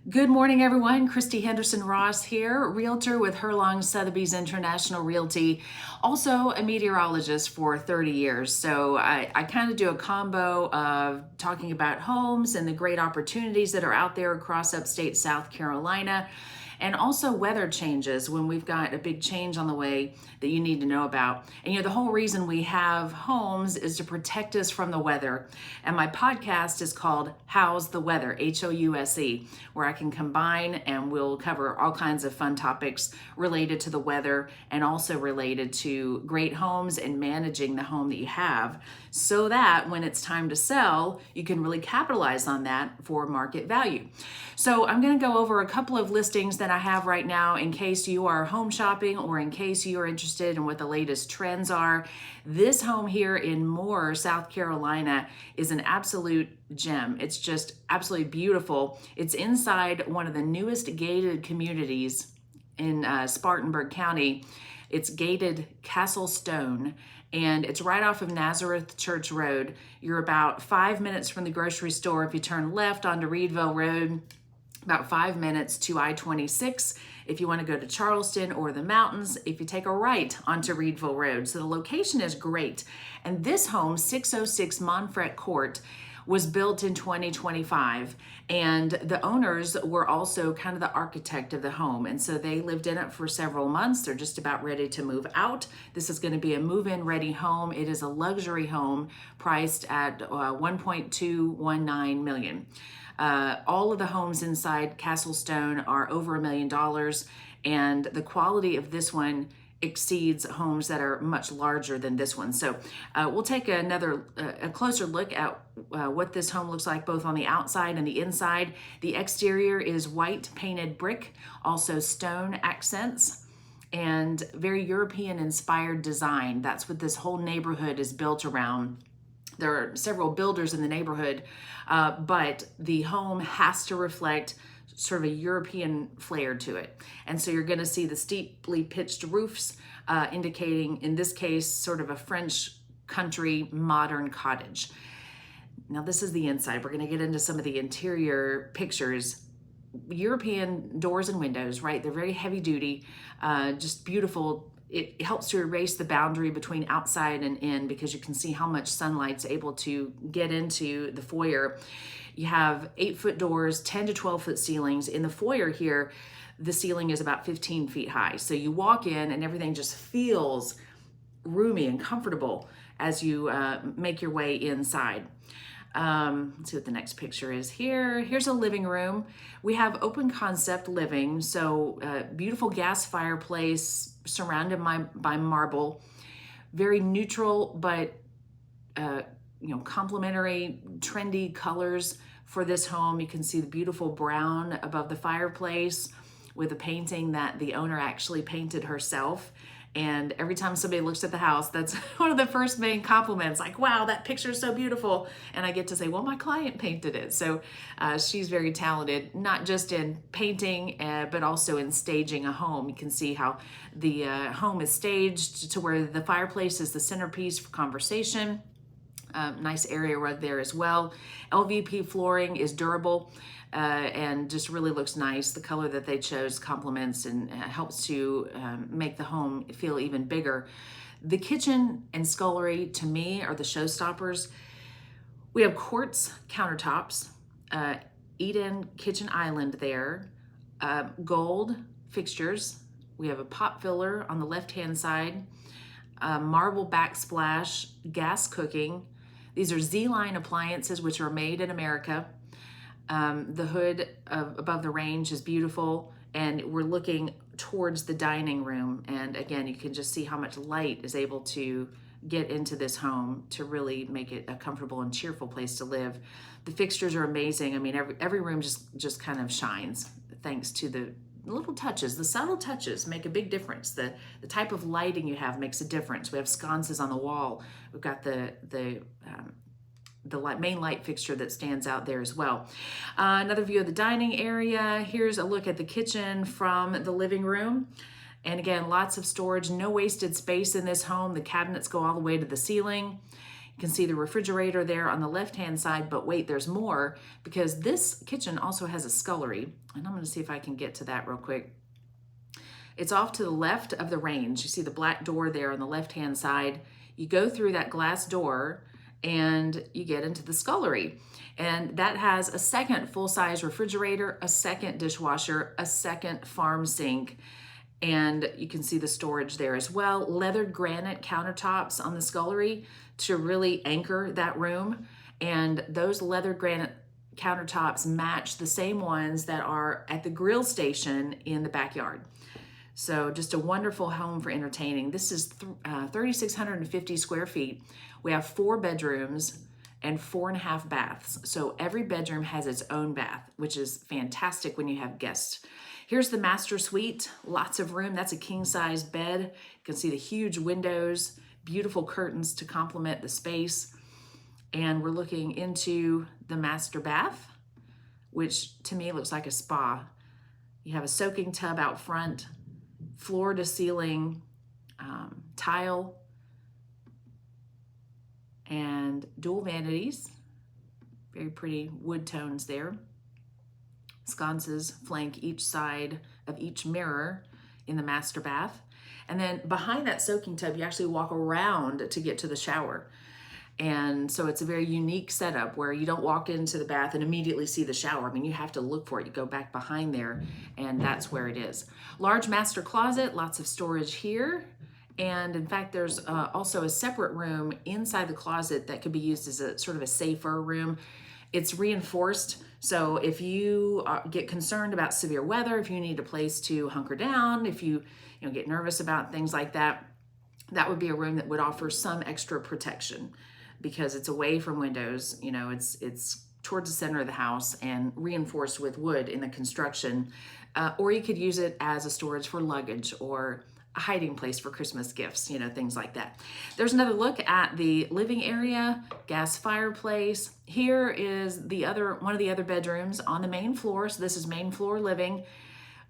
Good morning, everyone. Christy Henderson Ross here, realtor with Herlong Sotheby's International Realty, also a meteorologist for 30 years. So I kind of do a combo of talking about homes and the great opportunities that are out there across upstate South Carolina, and also weather changes when we've got a big change on the way that you need to know about. And the whole reason we have homes is to protect us from the weather. And my podcast is called How's the Weather, House, where I can combine and we'll cover all kinds of fun topics related to the weather and also related to great homes and managing the home that you have, so that when it's time to sell, you can really capitalize on that for market value. So I'm going to go over a couple of listings that I have right now in case you are home shopping or in case you are interested in what the latest trends are. This home here in Moore, South Carolina is an absolute gem. It's just absolutely beautiful. It's inside one of the newest gated communities in Spartanburg County. It's gated Castle Stone, and it's right off of Nazareth Church Road. You're about 5 minutes from the grocery store. If you turn left onto Reedville Road, about 5 minutes to I-26 if you want to go to Charleston or the mountains, if you take a right onto Reedville Road. So the location is great. And this home, 606 Monfret Court, was built in 2025. And the owners were also kind of the architect of the home. And so they lived in it for several months. They're just about ready to move out. This is going to be a move-in ready home. It is a luxury home priced at $1.219 million. All of the homes inside Castle Stone are over $1 million, and the quality of this one exceeds homes that are much larger than this one. So we'll take a closer look at what this home looks like both on the outside and the inside. The exterior is white painted brick, also stone accents, and very European inspired design. That's what this whole neighborhood is built around. There are several builders in the neighborhood, but the home has to reflect sort of a European flair to it. And so you're going to see the steeply pitched roofs, indicating, in this case, sort of a French country modern cottage. Now, this is the inside. We're going to get into some of the interior pictures. European doors and windows, right? They're very heavy duty, just beautiful. It helps to erase the boundary between outside and in because you can see how much sunlight's able to get into the foyer. You have 8-foot doors, 10 to 12-foot ceilings. In the foyer here, the ceiling is about 15 feet high. So you walk in and everything just feels roomy and comfortable as you make your way inside. Let's see what the next picture is here. Here's a living room. We have open concept living, so beautiful gas fireplace surrounded by marble. Very neutral, but complementary, trendy colors for this home. You can see the beautiful brown above the fireplace with a painting that the owner actually painted herself. And every time somebody looks at the house, that's one of the first main compliments, like, wow, that picture is so beautiful. And I get to say, well, my client painted it. So she's very talented, not just in painting, but also in staging a home. You can see how the home is staged to where the fireplace is the centerpiece for conversation. Nice area right there as well. LVP flooring is durable and just really looks nice. The color that they chose complements and helps to make the home feel even bigger. The kitchen and scullery, to me, are the showstoppers. We have quartz countertops, eat-in kitchen island there, gold fixtures. We have a pot filler on the left-hand side, marble backsplash, gas cooking. These are Z-line appliances, which are made in America. The hood above the range is beautiful, and we're looking towards the dining room. And again, you can just see how much light is able to get into this home to really make it a comfortable and cheerful place to live. The fixtures are amazing. I mean, every room just kind of shines thanks to the little touches. The subtle touches make a big difference. The type of lighting you have makes a difference. We have sconces on the wall. We've got the main light fixture that stands out there as well. Another view of the dining area. Here's a look at the kitchen from the living room. And again, lots of storage, no wasted space in this home. The cabinets go all the way to the ceiling. You can see the refrigerator there on the left-hand side, but wait, there's more, because this kitchen also has a scullery. And I'm gonna see if I can get to that real quick. It's off to the left of the range. You see the black door there on the left-hand side. You go through that glass door and you get into the scullery. And that has a second full-size refrigerator, a second dishwasher, a second farm sink, and you can see the storage there as well. Leathered granite countertops on the scullery to really anchor that room. And those leathered granite countertops match the same ones that are at the grill station in the backyard. So just a wonderful home for entertaining. This is 3,650 square feet. We have 4 bedrooms and 4.5 baths. So every bedroom has its own bath, which is fantastic when you have guests. Here's the master suite, lots of room. That's a king-size bed. You can see the huge windows, beautiful curtains to complement the space. And we're looking into the master bath, which to me looks like a spa. You have a soaking tub out front, floor to ceiling tile, and dual vanities. Very pretty wood tones there. Sconces flank each side of each mirror in the master bath. And then behind that soaking tub, you actually walk around to get to the shower. And so it's a very unique setup where you don't walk into the bath and immediately see the shower. I mean, you have to look for it. You go back behind there, and that's where it is. Large master closet, lots of storage here. And in fact, there's also a separate room inside the closet that could be used as a sort of a safer room. It's reinforced, so if you get concerned about severe weather, if you need a place to hunker down, if you get nervous about things like that, that would be a room that would offer some extra protection, because it's away from windows. It's towards the center of the house and reinforced with wood in the construction. Or you could use it as a storage for luggage or a hiding place for Christmas gifts, things like that. There's another look at the living area, gas fireplace. Here is one of the other bedrooms on the main floor. So this is main floor living,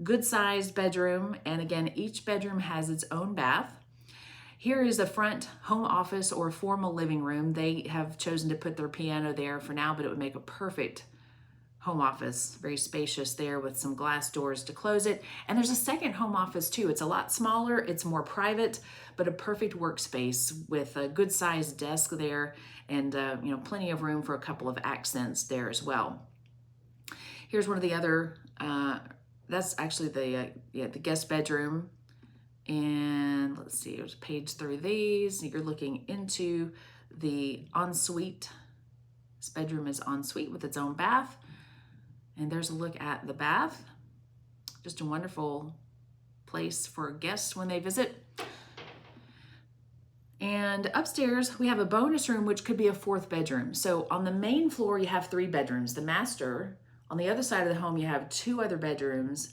good sized bedroom. And again, each bedroom has its own bath. Here is the front home office or formal living room. They have chosen to put their piano there for now, but it would make a perfect home office. Very spacious there with some glass doors to close it. And there's a second home office too. It's a lot smaller, it's more private, but a perfect workspace with a good sized desk there and plenty of room for a couple of accents there as well. Here's one of the other, that's actually the guest bedroom. And let's see, there's a page through these. You're looking into the ensuite. This bedroom is ensuite with its own bath. And there's a look at the bath. Just a wonderful place for guests when they visit. And upstairs, we have a bonus room, which could be a 4th bedroom. So on the main floor, you have 3 bedrooms, the master. On the other side of the home, you have 2 other bedrooms.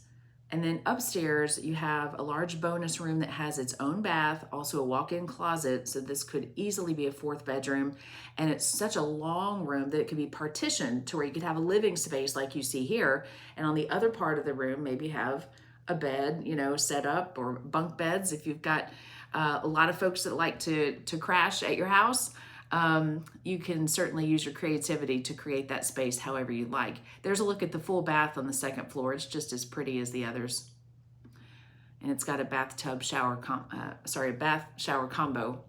And then upstairs, you have a large bonus room that has its own bath, also a walk-in closet. So this could easily be a 4th bedroom. And it's such a long room that it could be partitioned to where you could have a living space like you see here. And on the other part of the room, maybe have a bed, set up, or bunk beds. If you've got a lot of folks that like to crash at your house, you can certainly use your creativity to create that space however you like. There's a look at the full bath on the 2nd floor. It's just as pretty as the others. And it's got a bath shower combo.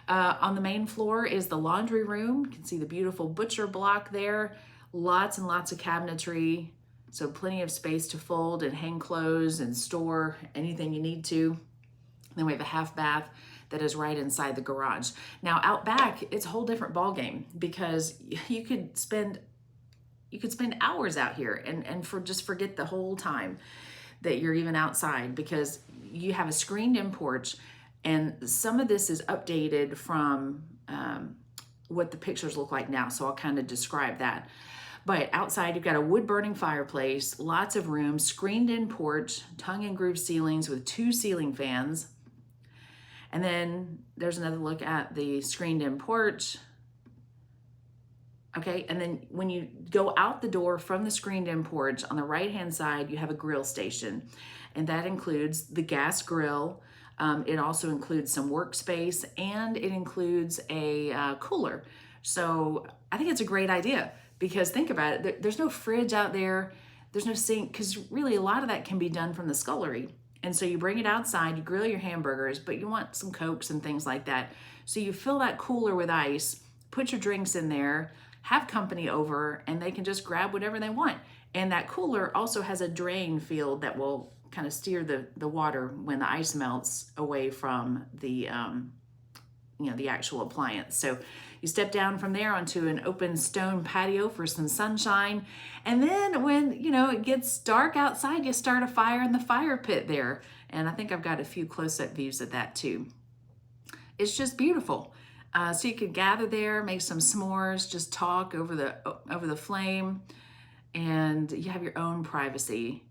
On the main floor is the laundry room. You can see the beautiful butcher block there. Lots and lots of cabinetry. So plenty of space to fold and hang clothes and store anything you need to. Then we have a half bath that is right inside the garage. Now out back, it's a whole different ballgame, because you could spend hours out here and just forget the whole time that you're even outside, because you have a screened in porch, and some of this is updated from what the pictures look like now. So I'll kind of describe that. But outside, you've got a wood burning fireplace, lots of room, screened in porch, tongue and groove ceilings with 2 ceiling fans. And then there's another look at the screened in porch. Okay, and then when you go out the door from the screened in porch, on the right-hand side, you have a grill station. And that includes the gas grill, It also includes some workspace, and it includes a cooler. So I think it's a great idea, because think about it, there's no fridge out there, there's no sink, because really a lot of that can be done from the scullery. And so you bring it outside, you grill your hamburgers, but you want some Cokes and things like that. So you fill that cooler with ice, put your drinks in there, have company over, and they can just grab whatever they want. And that cooler also has a drain field that will kind of steer the water when the ice melts away from the the actual appliance. So you step down from there onto an open stone patio for some sunshine. And then when, it gets dark outside, you start a fire in the fire pit there. And I think I've got a few close-up views of that too. It's just beautiful. So you could gather there, make some s'mores, just talk over the flame, and you have your own privacy.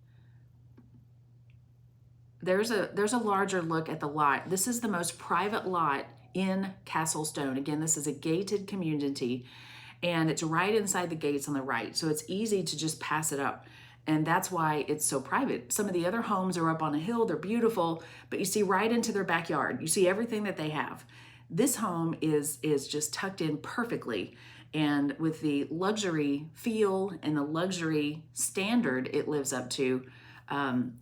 There's a larger look at the lot. This is the most private lot in Castle Stone. Again, this is a gated community, and it's right inside the gates on the right. So it's easy to just pass it up. And that's why it's so private. Some of the other homes are up on a hill, they're beautiful, but you see right into their backyard. You see everything that they have. This home is just tucked in perfectly. And with the luxury feel and the luxury standard it lives up to,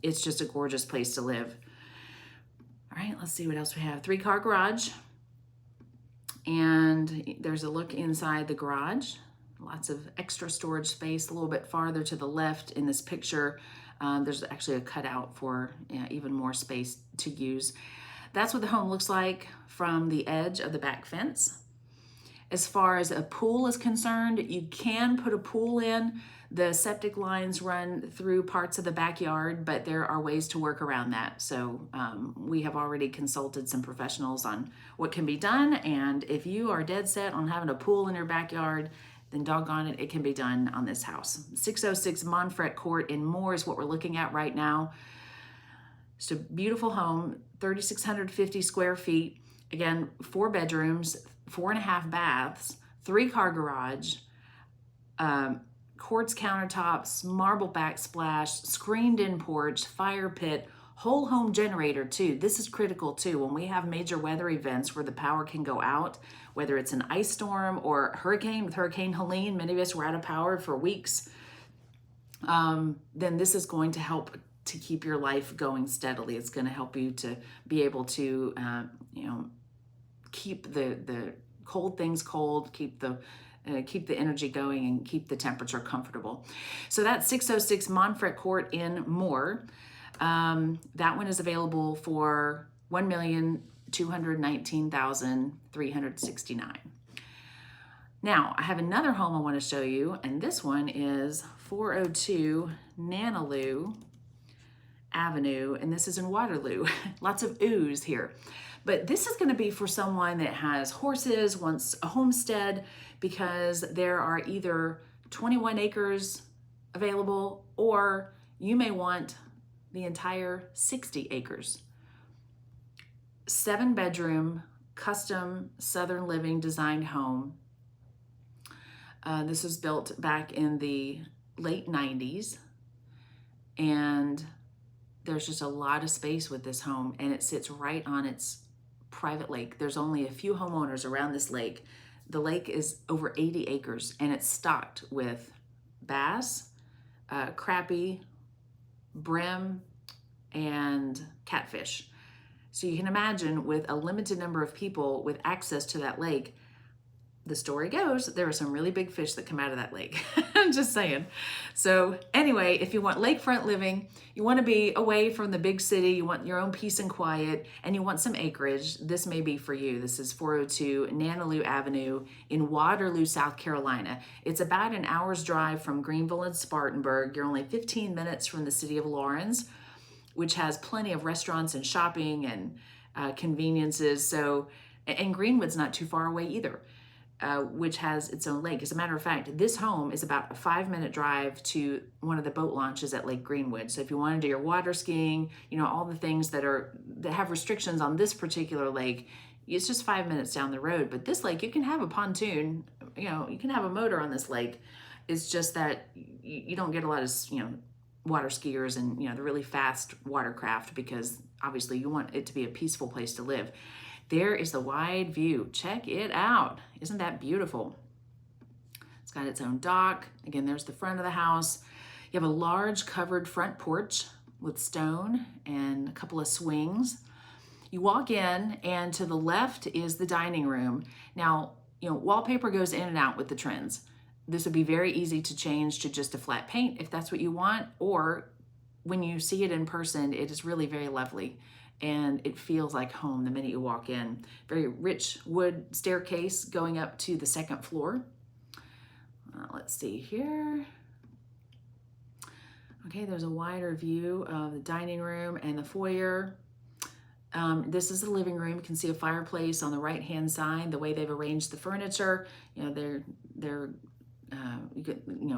it's just a gorgeous place to live. All right, let's see what else we have. 3-car garage. And there's a look inside the garage. Lots of extra storage space. A little bit farther to the left in this picture, there's actually a cutout for even more space to use. That's what the home looks like from the edge of the back fence. As far as a pool is concerned, you can put a pool in. The septic lines run through parts of the backyard, but there are ways to work around that. So we have already consulted some professionals on what can be done. And if you are dead set on having a pool in your backyard, then doggone it, it can be done on this house. 606 Monfret Court in Moore is what we're looking at right now. It's a beautiful home, 3,650 square feet. Again, 4 bedrooms, 4.5 baths, 3-car garage, quartz countertops, marble backsplash, screened-in porch, fire pit, whole home generator too. This is critical too. When we have major weather events where the power can go out, whether it's an ice storm or hurricane, with Hurricane Helene, many of us were out of power for weeks, then this is going to help to keep your life going steadily. It's going to help you to be able to, keep the cold things cold, keep the energy going, and keep the temperature comfortable. So that's 606 Monfret Court in Moore. That one is available for $1,219,369. Now, I have another home I want to show you, and this one is 402 Nanaloo Avenue, and this is in Waterloo. Lots of oohs here. But this is going to be for someone that has horses, wants a homestead, because there are either 21 acres available, or you may want the entire 60 acres. 7-bedroom, custom Southern Living designed home. This was built back in the late 90s, and there's just a lot of space with this home, and it sits right on its private lake. There's only a few homeowners around this lake. The lake is over 80 acres, and it's stocked with bass, crappie, brim, and catfish. So you can imagine, with a limited number of people with access to that lake, the story goes, there are some really big fish that come out of that lake. I'm just saying. So anyway, if you want lakefront living, you want to be away from the big city, you want your own peace and quiet, and you want some acreage, this may be for you. This is 402 Nanaloo Avenue in Waterloo, South Carolina. It's about an hour's drive from Greenville and Spartanburg. You're only 15 minutes from the city of Lawrence, which has plenty of restaurants and shopping and conveniences. So, and Greenwood's not too far away either. Which has its own lake. As a matter of fact, this home is about a 5-minute drive to one of the boat launches at Lake Greenwood. So if you want to do your water skiing, all the things that have restrictions on this particular lake, it's just 5 minutes down the road. But this lake, you can have a pontoon, you can have a motor on this lake. It's just that you don't get a lot of, water skiers and, the really fast watercraft, because obviously you want it to be a peaceful place to live. There is the wide view. Check it out. Isn't that beautiful? It's got its own dock. Again, there's the front of the house. You have a large covered front porch with stone and a couple of swings. You walk in, and to the left is the dining room. Now, wallpaper goes in and out with the trends. This would be very easy to change to just a flat paint if that's what you want, or when you see it in person, it is really very lovely and it feels like home the minute you walk in. Very rich wood staircase going up to the second floor. Let's see here. Okay, there's a wider view of the dining room and the foyer. This is the living room. You can see a fireplace on the right-hand side. The way they've arranged the furniture, they're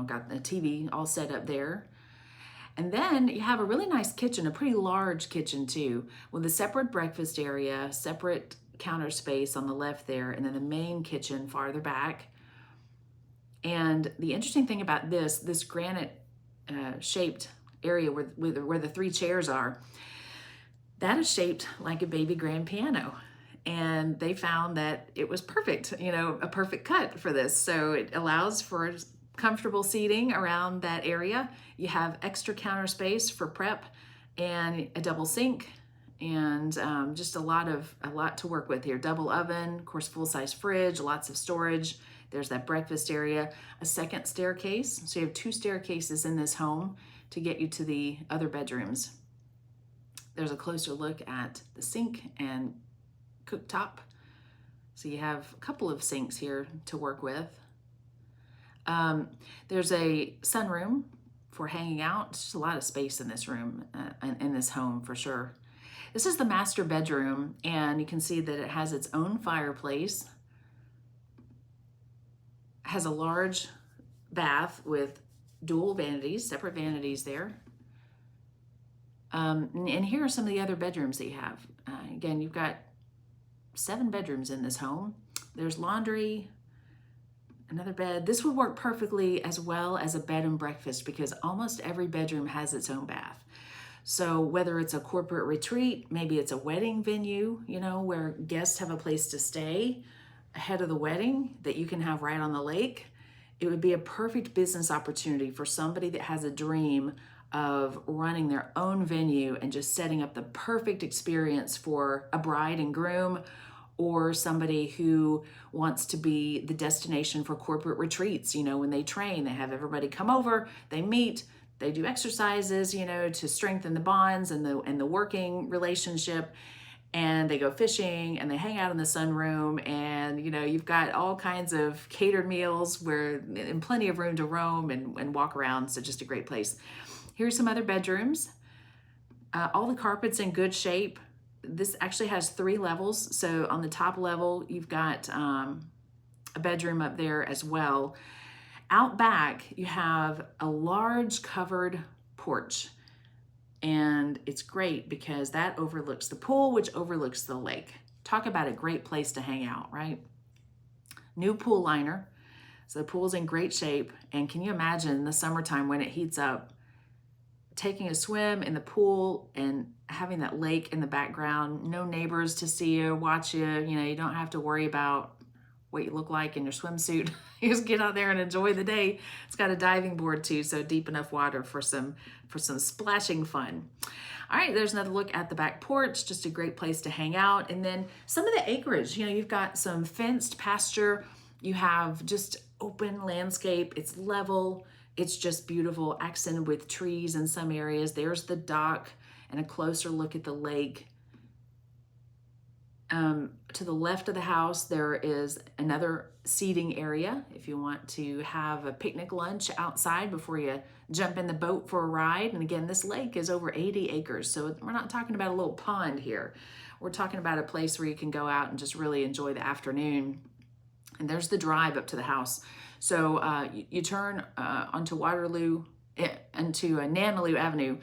got the TV all set up there. And then you have a really nice kitchen, a pretty large kitchen too, with a separate breakfast area, separate counter space on the left there, and then the main kitchen farther back. And the interesting thing about this granite shaped area where the 3 chairs are, that is shaped like a baby grand piano. And they found that it was perfect, a perfect cut for this. So it allows for comfortable seating around that area. You have extra counter space for prep and a double sink, and just a lot to work with here. Double oven, of course, full-size fridge, lots of storage. There's that breakfast area, a second staircase. So you have 2 staircases in this home to get you to the other bedrooms. There's a closer look at the sink and cooktop. So you have a couple of sinks here to work with. There's a sunroom for hanging out. There's a lot of space in this room, in this home for sure. This is the master bedroom, and you can see that it has its own fireplace, has a large bath with dual vanities, separate vanities there. And here are some of the other bedrooms that you have. Again, you've got 7 bedrooms in this home. There's laundry, another bed. This would work perfectly as well as a bed and breakfast, because almost every bedroom has its own bath. So whether it's a corporate retreat, maybe it's a wedding venue, where guests have a place to stay ahead of the wedding that you can have right on the lake, it would be a perfect business opportunity for somebody that has a dream of running their own venue and just setting up the perfect experience for a bride and groom, or somebody who wants to be the destination for corporate retreats. When they train, they have everybody come over, they meet, they do exercises, to strengthen the bonds and the working relationship, and they go fishing and they hang out in the sunroom, and you've got all kinds of catered meals and plenty of room to roam and walk around. So just a great place. Here's some other bedrooms. All the carpet's in good shape. This actually has 3 levels. So on the top level, you've got a bedroom up there as well. Out back, you have a large covered porch. And it's great because that overlooks the pool, which overlooks the lake. Talk about a great place to hang out, right? New pool liner. So the pool's in great shape. And can you imagine in the summertime when it heats up, taking a swim in the pool and having that lake in the background, no neighbors to see you, watch you, you don't have to worry about what you look like in your swimsuit. You just get out there and enjoy the day. It's got a diving board too, so deep enough water for some splashing fun. All right, there's another look at the back porch, just a great place to hang out. And then some of the acreage, you've got some fenced pasture, you have just open landscape, it's level, it's just beautiful, accented with trees in some areas. There's the dock and a closer look at the lake. To the left of the house, there is another seating area if you want to have a picnic lunch outside before you jump in the boat for a ride. And again, this lake is over 80 acres, so we're not talking about a little pond here. We're talking about a place where you can go out and just really enjoy the afternoon. And there's the drive up to the house. So you turn onto Nannaloo Avenue,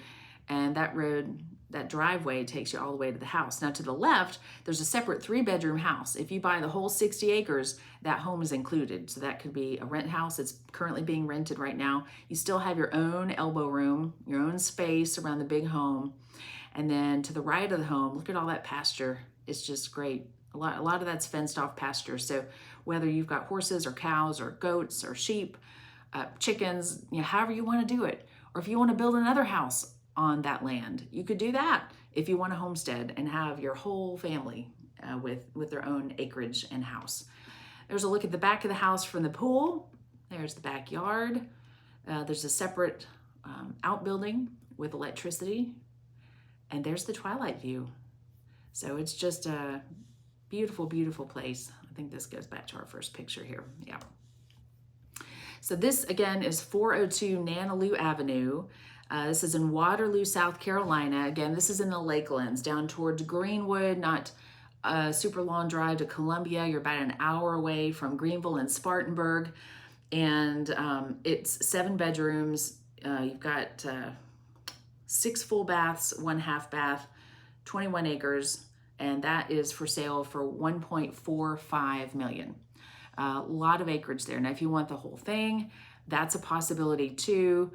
and that road that driveway takes you all the way to the house. Now to the left, there's a separate 3-bedroom house. If you buy the whole 60 acres, that home is included. So that could be a rent house. It's currently being rented right now. You still have your own elbow room, your own space around the big home. And then to the right of the home, look at all that pasture. It's just great. A lot of that's fenced off pasture. So whether you've got horses or cows or goats or sheep, chickens, however you want to do it, or if you want to build another house on that land, you could do that if you want to homestead and have your whole family with their own acreage and house. There's a look at the back of the house from the pool. There's the backyard. There's a separate outbuilding with electricity. And there's the twilight view. So it's just a beautiful, beautiful place. I think this goes back to our first picture here. Yeah. So this, again, is 402 Nanaloo Avenue. This is in Waterloo, South Carolina. Again, this is in the Lakelands, down towards Greenwood, not a super long drive to Columbia. You're about an hour away from Greenville and Spartanburg. And it's 7 bedrooms. You've got 6 full baths, 1 half bath, 21 acres, and that is for sale for $1.45 million. A lot of acreage there. Now, if you want the whole thing, that's a possibility too.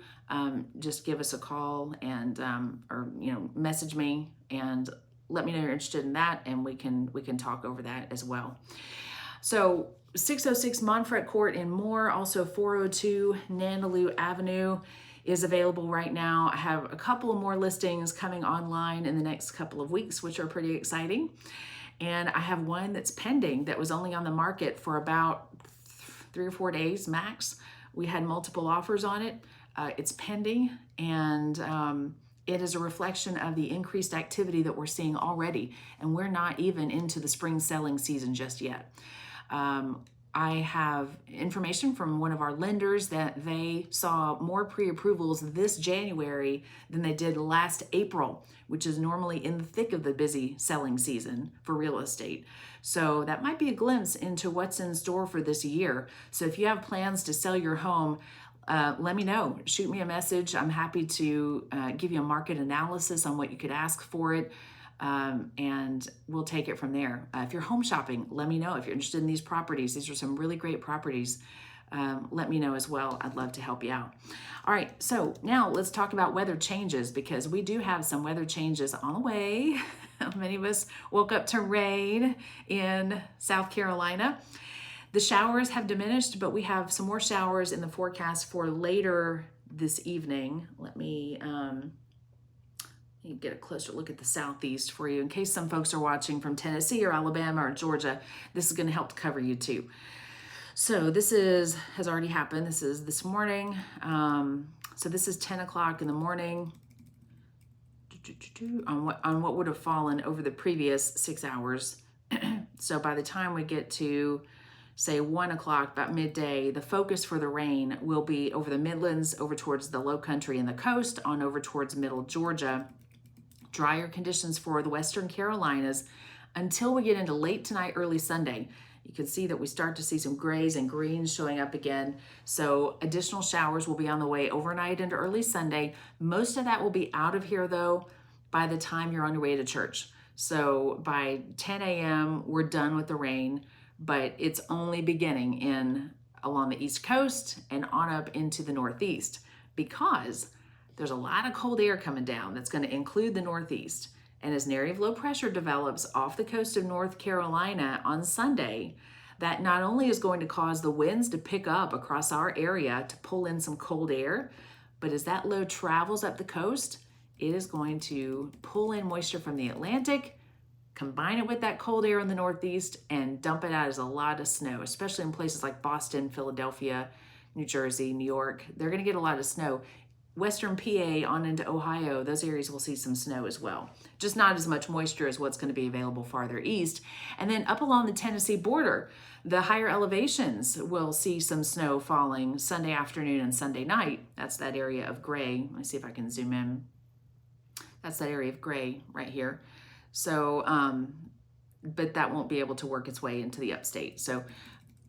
Just give us a call and or message me and let me know you're interested in that, and we can talk over that as well. So 606 Montfret Court in Moore, also 402 Nanaloo Avenue is available right now. I have a couple of more listings coming online in the next couple of weeks, which are pretty exciting. And I have one that's pending that was only on the market for about 3 or 4 days max. We had multiple offers on it. It's pending, and it is a reflection of the increased activity that we're seeing already. And we're not even into the spring selling season just yet. I have information from one of our lenders that they saw more pre-approvals this January than they did last April, which is normally in the thick of the busy selling season for real estate. So that might be a glimpse into what's in store for this year. So if you have plans to sell your home, let me know. Shoot me a message. I'm happy to give you a market analysis on what you could ask for it. And we'll take it from there. If you're home shopping, let me know. If you're interested in these properties, these are some really great properties. Let me know as well. I'd love to help you out. All right, so now let's talk about weather changes, because we do have some weather changes on the way. Many of us woke up to rain in South Carolina. The showers have diminished, but we have some more showers in the forecast for later this evening. Let me get a closer look at the southeast for you in case some folks are watching from Tennessee or Alabama or Georgia. This is going to help to cover you too. So this has already happened. This is this morning. So this is 10 o'clock in the morning on what would have fallen over the previous 6 hours. So by the time we get to say 1 o'clock, about midday, the focus for the rain will be over the Midlands, over towards the low country and the coast, on over towards middle Georgia. Drier conditions for the Western Carolinas until we get into late tonight, early Sunday. You can see that we start to see some grays and greens showing up again. So additional showers will be on the way overnight into early Sunday. Most of that will be out of here though by the time you're on your way to church. So by 10 a.m. we're done with the rain, but it's only beginning along the East Coast and on up into the Northeast, because there's a lot of cold air coming down that's going to include the Northeast. And as an area of low pressure develops off the coast of North Carolina on Sunday, that not only is going to cause the winds to pick up across our area to pull in some cold air, but as that low travels up the coast, it is going to pull in moisture from the Atlantic, combine it with that cold air in the Northeast, and dump it out as a lot of snow, especially in places like Boston, Philadelphia, New Jersey, New York. They're going to get a lot of snow. Western PA on into Ohio, those areas will see some snow as well. Just not as much moisture as what's going to be available farther east. And then up along the Tennessee border, the higher elevations will see some snow falling Sunday afternoon and Sunday night. That's that area of gray. Let me see if I can zoom in. That's that area of gray right here. So, but that won't be able to work its way into the upstate. So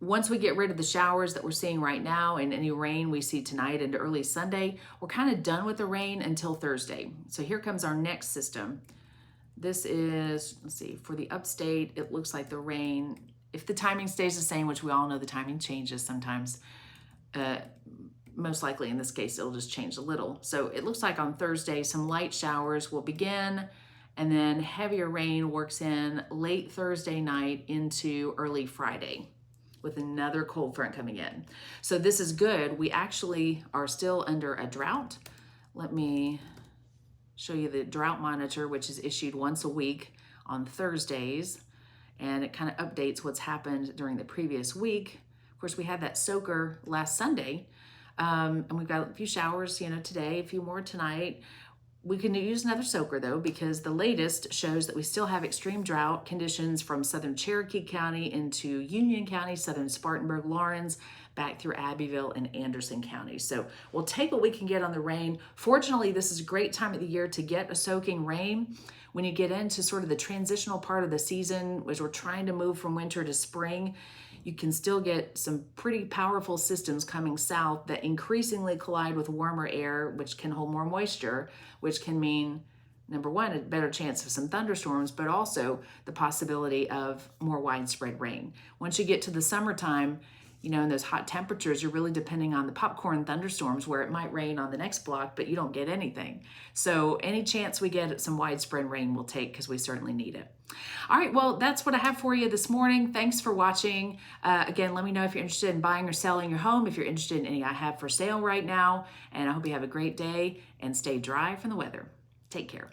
Once we get rid of the showers that we're seeing right now and any rain we see tonight into early Sunday, we're kind of done with the rain until Thursday. So here comes our next system. This is, let's see, for the upstate, it looks like the rain, if the timing stays the same, which we all know the timing changes sometimes, most likely in this case, it'll just change a little. So it looks like on Thursday, some light showers will begin, and then heavier rain works in late Thursday night into early Friday with another cold front coming in. So this is good. We actually are still under a drought. Let me show you the drought monitor, which is issued once a week on Thursdays, and it kind of updates what's happened during the previous week. Of course, we had that soaker last Sunday, and we've got a few showers, today, a few more tonight. We can use another soaker though, because the latest shows that we still have extreme drought conditions from southern Cherokee County into Union County, southern Spartanburg, Lawrence, back through Abbeville and Anderson County. So we'll take what we can get on the rain. Fortunately, this is a great time of the year to get a soaking rain. When you get into sort of the transitional part of the season, as we're trying to move from winter to spring, you can still get some pretty powerful systems coming south that increasingly collide with warmer air, which can hold more moisture, which can mean, number one, a better chance of some thunderstorms, but also the possibility of more widespread rain. Once you get to the summertime, in those hot temperatures, you're really depending on the popcorn thunderstorms where it might rain on the next block, but you don't get anything. So any chance we get some widespread rain we'll take, because we certainly need it. All right, well, that's what I have for you this morning. Thanks for watching. Again, let me know if you're interested in buying or selling your home, if you're interested in any I have for sale right now. And I hope you have a great day and stay dry from the weather. Take care.